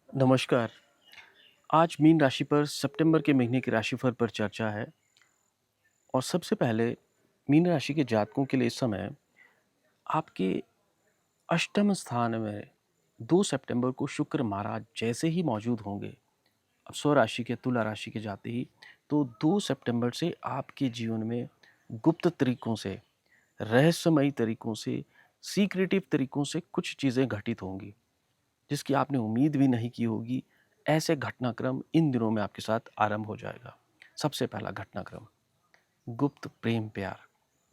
नमस्कार। आज मीन राशि पर सितंबर के महीने के राशिफल पर चर्चा है और सबसे पहले मीन राशि के जातकों के लिए इस समय आपके अष्टम स्थान में 2 सितंबर को शुक्र महाराज जैसे ही मौजूद होंगे, अब स्वराशि के तुला राशि के जाते ही, तो 2 सितंबर से आपके जीवन में गुप्त तरीकों से, रहस्यमयी तरीकों से, सीक्रेटिव तरीकों से कुछ चीज़ें घटित होंगी, जिसकी आपने उम्मीद भी नहीं की होगी। ऐसे घटनाक्रम इन दिनों में आपके साथ आरंभ हो जाएगा। सबसे पहला घटनाक्रम, गुप्त प्रेम प्यार,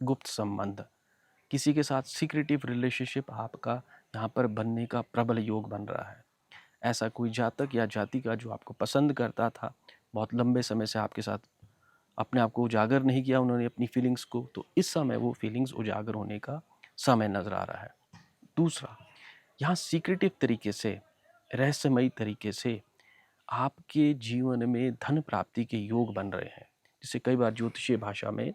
गुप्त संबंध, किसी के साथ सीक्रेटिव रिलेशनशिप आपका यहाँ पर बनने का प्रबल योग बन रहा है। ऐसा कोई जातक या जाति का जो आपको पसंद करता था, बहुत लंबे समय से आपके साथ अपने आप को उजागर नहीं किया उन्होंने अपनी फीलिंग्स को, तो इस समय वो फीलिंग्स उजागर होने का समय नजर आ रहा है। दूसरा, यहाँ सीक्रेटिव तरीके से, रहस्यमयी तरीके से आपके जीवन में धन प्राप्ति के योग बन रहे हैं, जिसे कई बार ज्योतिषीय भाषा में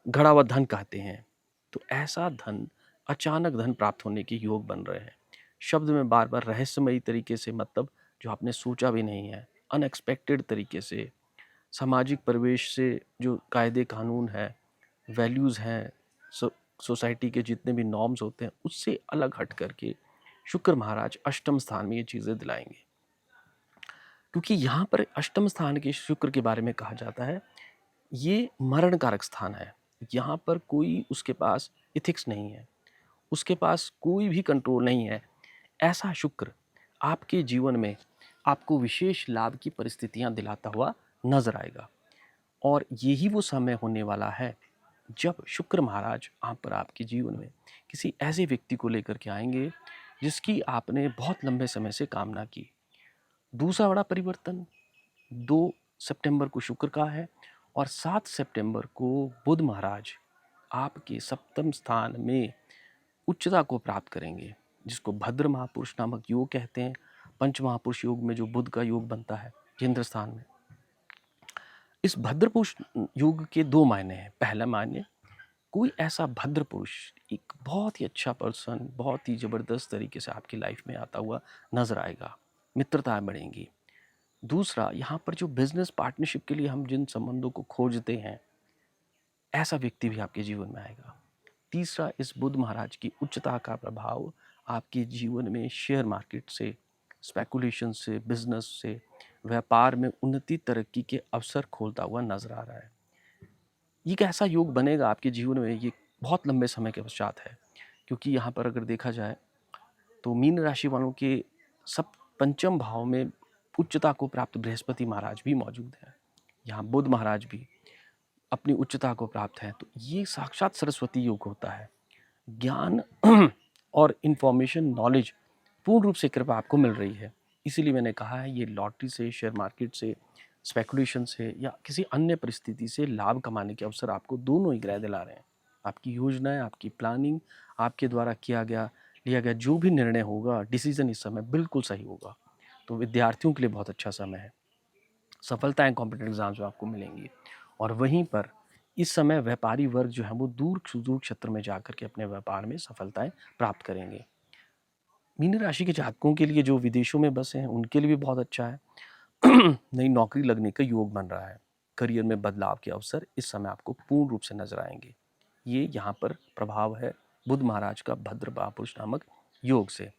घड़ा हुआ धन कहते हैं। तो ऐसा धन, अचानक धन प्राप्त होने के योग बन रहे हैं। शब्द में बार बार रहस्यमयी तरीके से, मतलब जो आपने सोचा भी नहीं है, अनएक्सपेक्टेड तरीके से, सामाजिक परिवेश से, जो कायदे कानून है, वैल्यूज़ हैं, सोसाइटी के जितने भी नॉर्म्स होते हैं, उससे अलग हट करके शुक्र महाराज अष्टम स्थान में ये चीज़ें दिलाएंगे। क्योंकि यहाँ पर अष्टम स्थान के शुक्र के बारे में कहा जाता है, ये मरण कारक स्थान है। यहाँ पर कोई उसके पास इथिक्स नहीं है, उसके पास कोई भी कंट्रोल नहीं है। ऐसा शुक्र आपके जीवन में आपको विशेष लाभ की परिस्थितियाँ दिलाता हुआ नजर आएगा। और यही वो समय होने वाला है जब शुक्र महाराज आप पर आपके जीवन में किसी ऐसे व्यक्ति को लेकर के आएंगे जिसकी आपने बहुत लंबे समय से कामना की। दूसरा बड़ा परिवर्तन 2 सितंबर को शुक्र का है और 7 सितंबर को बुध महाराज आपके सप्तम स्थान में उच्चता को प्राप्त करेंगे, जिसको भद्र महापुरुष नामक योग कहते हैं। पंच महापुरुष योग में जो बुध का योग बनता है केंद्र स्थान में, इस भद्र पुरुष योग के दो मायने हैं। पहला मायने, कोई ऐसा भद्र पुरुष, एक बहुत ही अच्छा पर्सन, बहुत ही ज़बरदस्त तरीके से आपकी लाइफ में आता हुआ नजर आएगा, मित्रताएं बढ़ेंगी। दूसरा, यहाँ पर जो बिजनेस पार्टनरशिप के लिए हम जिन संबंधों को खोजते हैं, ऐसा व्यक्ति भी आपके जीवन में आएगा। तीसरा, इस बुध महाराज की उच्चता का प्रभाव आपके जीवन में शेयर मार्केट से, स्पेकुलेशन से, बिजनेस से, व्यापार में उन्नति तरक्की के अवसर खोलता हुआ नजर आ रहा है। ये कैसा योग बनेगा आपके जीवन में, ये बहुत लंबे समय के पश्चात है। क्योंकि यहाँ पर अगर देखा जाए तो मीन राशि वालों के सब पंचम भाव में उच्चता को प्राप्त बृहस्पति महाराज भी मौजूद है, यहाँ बुध महाराज भी अपनी उच्चता को प्राप्त है। तो ये साक्षात सरस्वती योग होता है। ज्ञान और इंफॉर्मेशन, नॉलेज, पूर्ण रूप से कृपा आपको मिल रही है। इसीलिए मैंने कहा है, ये लॉटरी से, शेयर मार्केट से, स्पेकुलेशन से या किसी अन्य परिस्थिति से लाभ कमाने के अवसर आपको दोनों ही ग्रह दिला रहे हैं। आपकी योजनाएं, आपकी प्लानिंग, आपके द्वारा लिया गया जो भी निर्णय होगा, डिसीजन इस समय बिल्कुल सही होगा। तो विद्यार्थियों के लिए बहुत अच्छा समय है। सफलताएं कॉम्पिटेटिव एग्जाम्स में आपको मिलेंगी। और वहीं पर इस समय व्यापारी वर्ग जो है वो दूर दूर क्षेत्र में जाकर के अपने व्यापार में सफलताएं प्राप्त करेंगे। मीन राशि के जातकों के लिए जो विदेशों में बसे हैं उनके लिए भी बहुत अच्छा है। नई नौकरी लगने का योग बन रहा है। करियर में बदलाव के अवसर इस समय आपको पूर्ण रूप से नजर आएंगे। ये यहाँ पर प्रभाव है बुध महाराज का भद्र महापुरुष नामक योग से।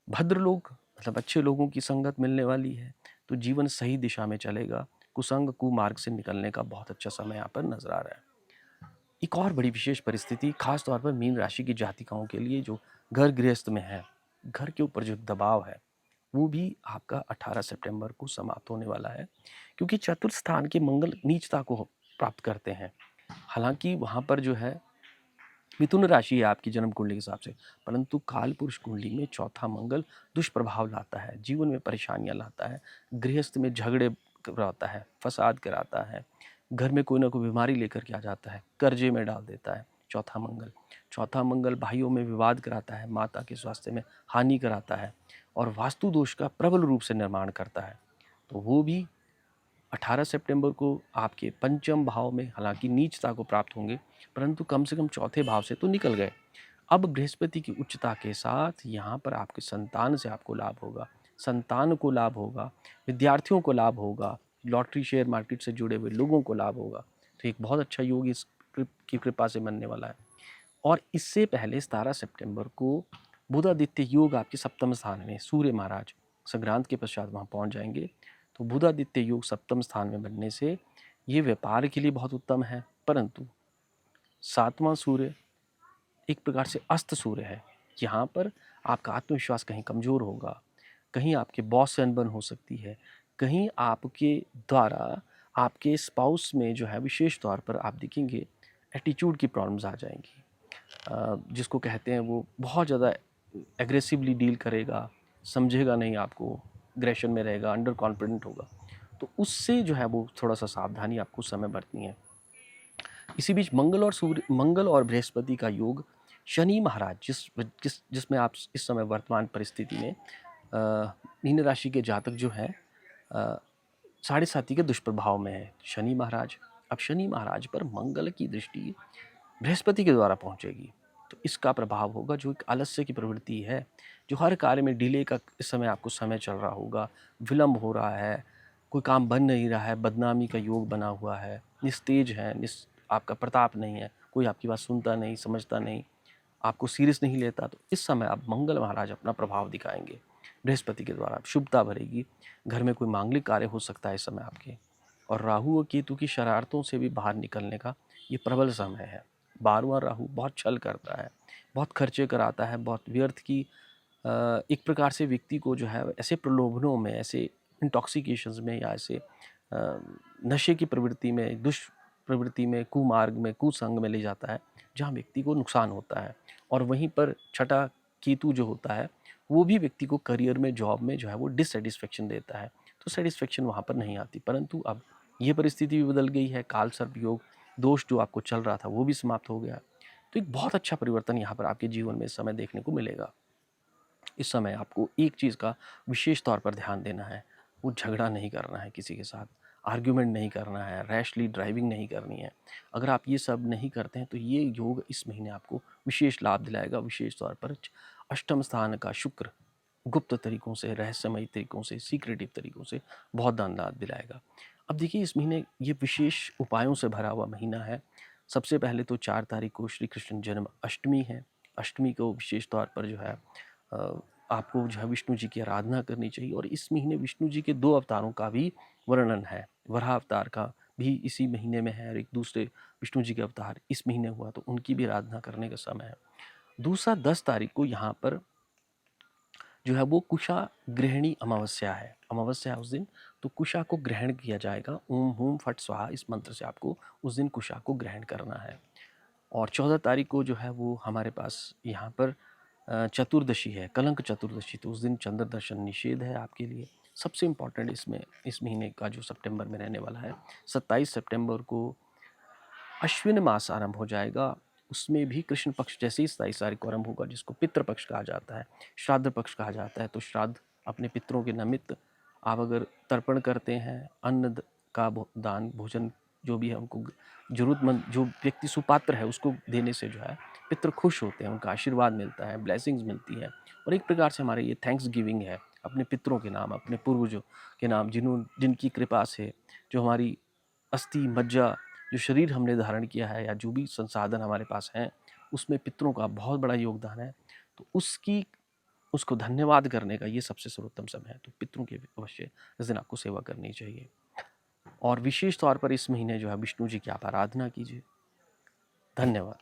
भद्र लोग मतलब अच्छे लोगों की संगत मिलने वाली है, तो जीवन सही दिशा में चलेगा। कुसंग कुमार्ग से निकलने का बहुत अच्छा समय यहाँ पर नजर आ रहा है। एक और बड़ी विशेष परिस्थिति खास तौर पर मीन राशि की जातिकाओं के लिए जो घर गृहस्थ में है, घर के ऊपर जो दबाव है वो भी आपका 18 सितंबर को समाप्त होने वाला है। क्योंकि चतुर्थ स्थान के मंगल नीचता को प्राप्त करते हैं। हालांकि वहाँ पर जो है मिथुन राशि है आपकी जन्म कुंडली के हिसाब से, परंतु काल पुरुष कुंडली में चौथा मंगल दुष्प्रभाव लाता है, जीवन में परेशानियां लाता है, गृहस्थ में झगड़े कराता है, फसाद कराता है, घर में कोई ना कोई बीमारी लेकर के आ जाता है, कर्जे में डाल देता है। चौथा मंगल भाइयों में विवाद कराता है, माता के स्वास्थ्य में हानि कराता है और वास्तु दोष का प्रबल रूप से निर्माण करता है। तो वो भी 18 सितंबर को आपके पंचम भाव में हालांकि नीचता को प्राप्त होंगे, परंतु कम से कम चौथे भाव से तो निकल गए। अब बृहस्पति की उच्चता के साथ यहाँ पर आपके संतान से आपको लाभ होगा, संतान को लाभ होगा, विद्यार्थियों को लाभ होगा, लॉटरी शेयर मार्केट से जुड़े हुए लोगों को लाभ होगा। तो एक बहुत अच्छा योग इस की कृपा से बनने वाला है। और इससे पहले 17 सितंबर को बुधादित्य योग आपके सप्तम स्थान में, सूर्य महाराज संक्रांत के पश्चात वहाँ पहुँच जाएंगे। तो बुधादित्य योग सप्तम स्थान में बनने से ये व्यापार के लिए बहुत उत्तम है, परंतु सातवां सूर्य एक प्रकार से अस्त सूर्य है। यहाँ पर आपका आत्मविश्वास कहीं कमज़ोर होगा, कहीं आपके बॉस से अनबन हो सकती है, कहीं आपके द्वारा आपके स्पाउस में जो है विशेष तौर पर आप देखेंगे एटीट्यूड की प्रॉब्लम्स आ जाएंगी। जिसको कहते हैं वो बहुत ज़्यादा एग्रेसिवली डील करेगा, समझेगा नहीं आपको, एग्रेशन में रहेगा, अंडर कॉन्फिडेंट होगा। तो उससे जो है वो थोड़ा सा सावधानी आपको उस समय बरतनी है। इसी बीच मंगल और बृहस्पति का योग शनि महाराज जिसमें आप इस समय वर्तमान परिस्थिति में मीन राशि के जातक जो हैं साढ़े साथी के दुष्प्रभाव में है शनि महाराज। अब शनि महाराज पर मंगल की दृष्टि बृहस्पति के द्वारा पहुंचेगी, तो इसका प्रभाव होगा जो एक आलस्य की प्रवृत्ति है, जो हर कार्य में डिले का इस समय आपको समय चल रहा होगा, विलंब हो रहा है, कोई काम बन नहीं रहा है, बदनामी का योग बना हुआ है, निस्तेज है, आपका प्रताप नहीं है, कोई आपकी बात सुनता नहीं, समझता नहीं, आपको सीरियस नहीं लेता। तो इस समय अब मंगल महाराज अपना प्रभाव दिखाएंगे बृहस्पति के द्वारा, शुभता भरेगी, घर में कोई मांगलिक कार्य हो सकता है इस समय आपके। और राहु और केतु की शरारतों से भी बाहर निकलने का ये प्रबल समय है। 12वां राहु बहुत छल करता है, बहुत खर्चे कराता है, बहुत व्यर्थ की एक प्रकार से व्यक्ति को जो है ऐसे प्रलोभनों में, ऐसे इंटॉक्सिकेशंस में या ऐसे नशे की प्रवृत्ति में, दुष्प्रवृत्ति में, कुमार्ग में, कुसंग में ले जाता है, जहाँ व्यक्ति को नुकसान होता है। और वहीं पर छठा केतु जो होता है वो भी व्यक्ति को करियर में, जॉब में जो है वो डिससेटिस्फेक्शन देता है, तो सेटिस्फेक्शन वहाँ पर नहीं आती। परंतु अब ये परिस्थिति भी बदल गई है, काल सर्प योग दोष जो आपको चल रहा था वो भी समाप्त हो गया। तो एक बहुत अच्छा परिवर्तन यहाँ पर आपके जीवन में इस समय देखने को मिलेगा। इस समय आपको एक चीज़ का विशेष तौर पर ध्यान देना है, वो झगड़ा नहीं करना है किसी के साथ, आर्ग्यूमेंट नहीं करना है, रैशली ड्राइविंग नहीं करनी है। अगर आप ये सब नहीं करते हैं तो ये योग इस महीने आपको विशेष लाभ दिलाएगा। विशेष तौर पर अष्टम स्थान का शुक्र गुप्त तरीकों से, रहस्यमयी तरीकों से, सीक्रेटिव तरीकों से बहुत दान लाभ दिलाएगा। अब देखिए इस महीने ये विशेष उपायों से भरा हुआ महीना है। सबसे पहले तो 4 तारीख को श्री कृष्ण जन्म अष्टमी है। अष्टमी को विशेष तौर पर जो है आपको जो है विष्णु जी की आराधना करनी चाहिए। और इस महीने विष्णु जी के 2 अवतारों का भी वर्णन है। वराह अवतार का भी इसी महीने में है और एक दूसरे विष्णु जी के अवतार इस महीने हुआ, तो उनकी भी आराधना करने का समय है। दूसरा 10 तारीख को यहाँ पर जो है वो कुशा ग्रहणी अमावस्या है। अमावस्या है उस दिन, तो कुशा को ग्रहण किया जाएगा। ओम हूम फट स्वाहा इस मंत्र से आपको उस दिन कुशा को ग्रहण करना है। और 14 तारीख को जो है वो हमारे पास यहाँ पर चतुर्दशी है, कलंक चतुर्दशी, तो उस दिन चंद्र दर्शन निषेध है आपके लिए। सबसे इम्पॉर्टेंट इसमें इस महीने का जो सितंबर में रहने वाला है, 27 सितंबर को अश्विन मास आरंभ हो जाएगा। उसमें भी कृष्ण पक्ष जैसे ही 27 तारीख को आरंभ होगा, जिसको पितृ पक्ष कहा जाता है, श्राद्ध पक्ष कहा जाता है। तो श्राद्ध अपने पितरों के निमित्त आप अगर तर्पण करते हैं, का दान, भोजन जो भी है उनको जरूरतमंद, जो व्यक्ति सुपात्र है उसको देने से जो है पितृ खुश होते हैं, उनका आशीर्वाद मिलता है, ब्लेसिंग्स मिलती है। और एक प्रकार से हमारे ये थैंक्स गिविंग है अपने पितरों के नाम, अपने पूर्वजों के नाम, जिनकी कृपा से जो हमारी अस्थि मज्जा, जो शरीर हमने धारण किया है या जो भी संसाधन हमारे पास हैं, उसमें पितरों का बहुत बड़ा योगदान है। तो उसको धन्यवाद करने का ये सबसे सर्वोत्तम समय है। तो पितरों की अवश्य इस दिन आपको सेवा करनी चाहिए। और विशेष तौर पर इस महीने जो है विष्णु जी की आप आराधना कीजिए। धन्यवाद।